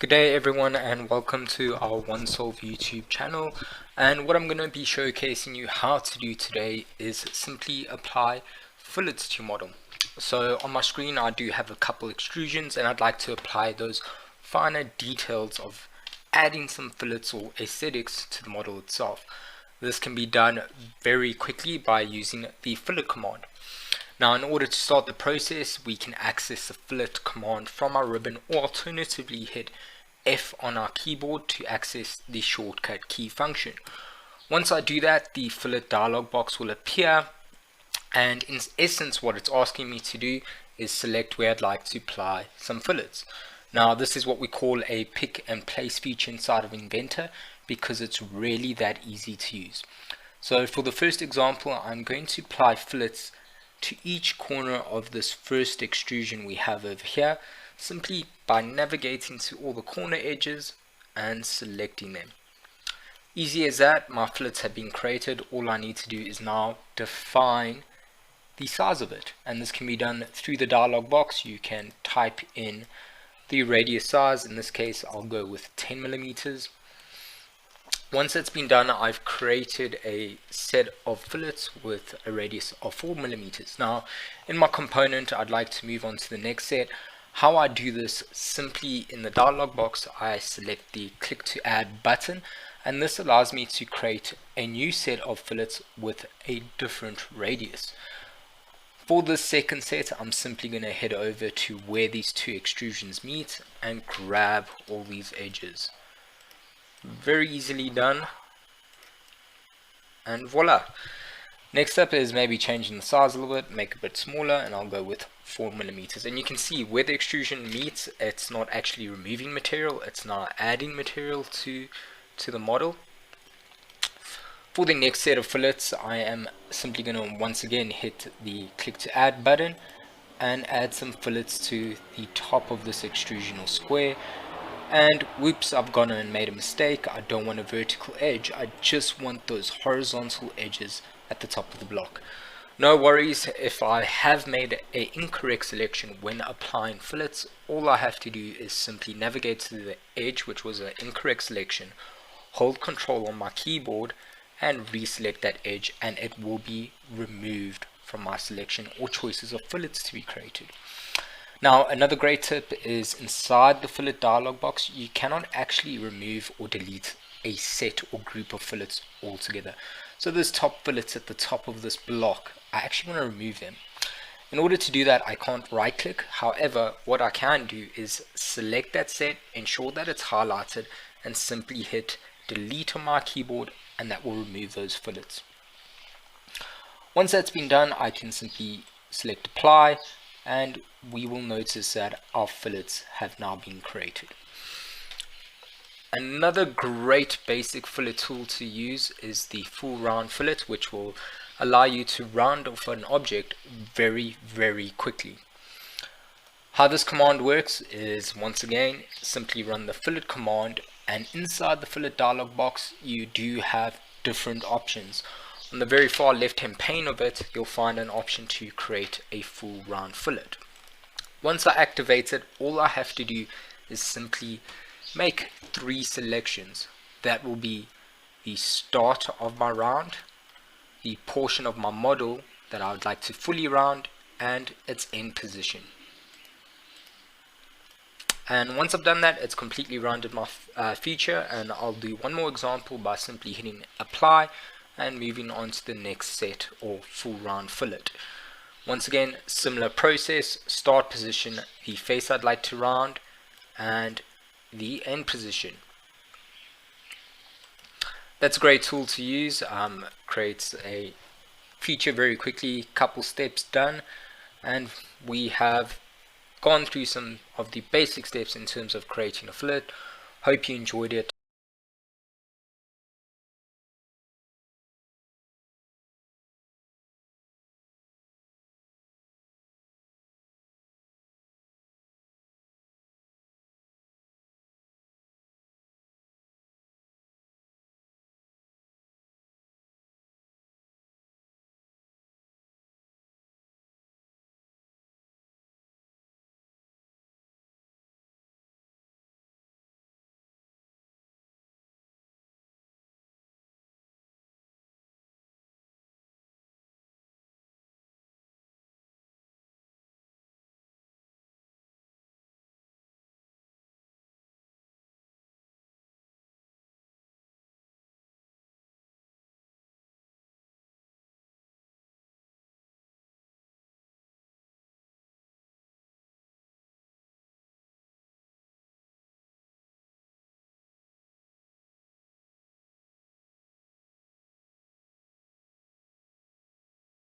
Good day everyone, and welcome to our OneSolve YouTube channel. And what I'm going to be showcasing you how to do today is simply apply fillets to your model. So on my screen I do have a couple extrusions, and I'd like to apply those finer details of adding some fillets or aesthetics to the model itself. This can be done very quickly by using the fillet command. Now, in order to start the process, we can access the fillet command from our ribbon, or alternatively hit F on our keyboard to access the shortcut key function. Once I do that, the fillet dialog box will appear, and in essence what it's asking me to do is select where I'd like to apply some fillets. Now, this is what we call a pick and place feature inside of Inventor, because it's really that easy to use. So for the first example, I'm going to apply fillets to each corner of this first extrusion we have over here, simply by navigating to all the corner edges and selecting them. Easy as that. My fillets have been created. All I need to do is now define the size of it, and this can be done through the dialog box. You can type in the radius size. In this case I'll go with 10 millimeters. Once it's been done, I've created a set of fillets with a radius of 4 millimeters. Now, in my component, I'd like to move on to the next set. How I do this: simply in the dialog box, I select the click to add button, and this allows me to create a new set of fillets with a different radius. For this second set, I'm simply going to head over to where these two extrusions meet and grab all these edges. Very easily done, and voila. Next up is maybe changing the size a little bit, make it a bit smaller, and I'll go with 4 millimeters. And you can see where the extrusion meets, it's not actually removing material, it's now adding material to the model. For the next set of fillets, I am simply going to once again hit the click to add button and add some fillets to the top of this extrusion or square. And whoops, I've gone and made a mistake. I don't want a vertical edge, I just want those horizontal edges at the top of the block. No worries if I have made an incorrect selection when applying fillets. All I have to do is simply navigate to the edge, which was an incorrect selection, hold Control on my keyboard and reselect that edge, and it will be removed from my selection or choices of fillets to be created. Now, another great tip is inside the fillet dialog box, you cannot actually remove or delete a set or group of fillets altogether. So those top fillets at the top of this block, I actually want to remove them. In order to do that, I can't right click. However, what I can do is select that set, ensure that it's highlighted, and simply hit delete on my keyboard, and that will remove those fillets. Once that's been done, I can simply select apply, and we will notice that our fillets have now been created. Another great basic fillet tool to use is the full round fillet, which will allow you to round off an object very quickly. How this command works is, once again, simply run the fillet command, and inside the fillet dialog box you do have different options. On the very far left hand pane of it, you'll find an option to create a full round fillet. Once I activate it, all I have to do is simply make 3 selections. That will be the start of my round, the portion of my model that I would like to fully round, and its end position. And once I've done that, it's completely rounded my feature, and I'll do one more example by simply hitting apply and moving on to the next set or full round fillet. Once again, similar process: start position, the face I'd like to round, and the end position. That's a great tool to use. Creates a feature very quickly, couple steps done, and we have gone through some of the basic steps in terms of creating a fillet. Hope you enjoyed it.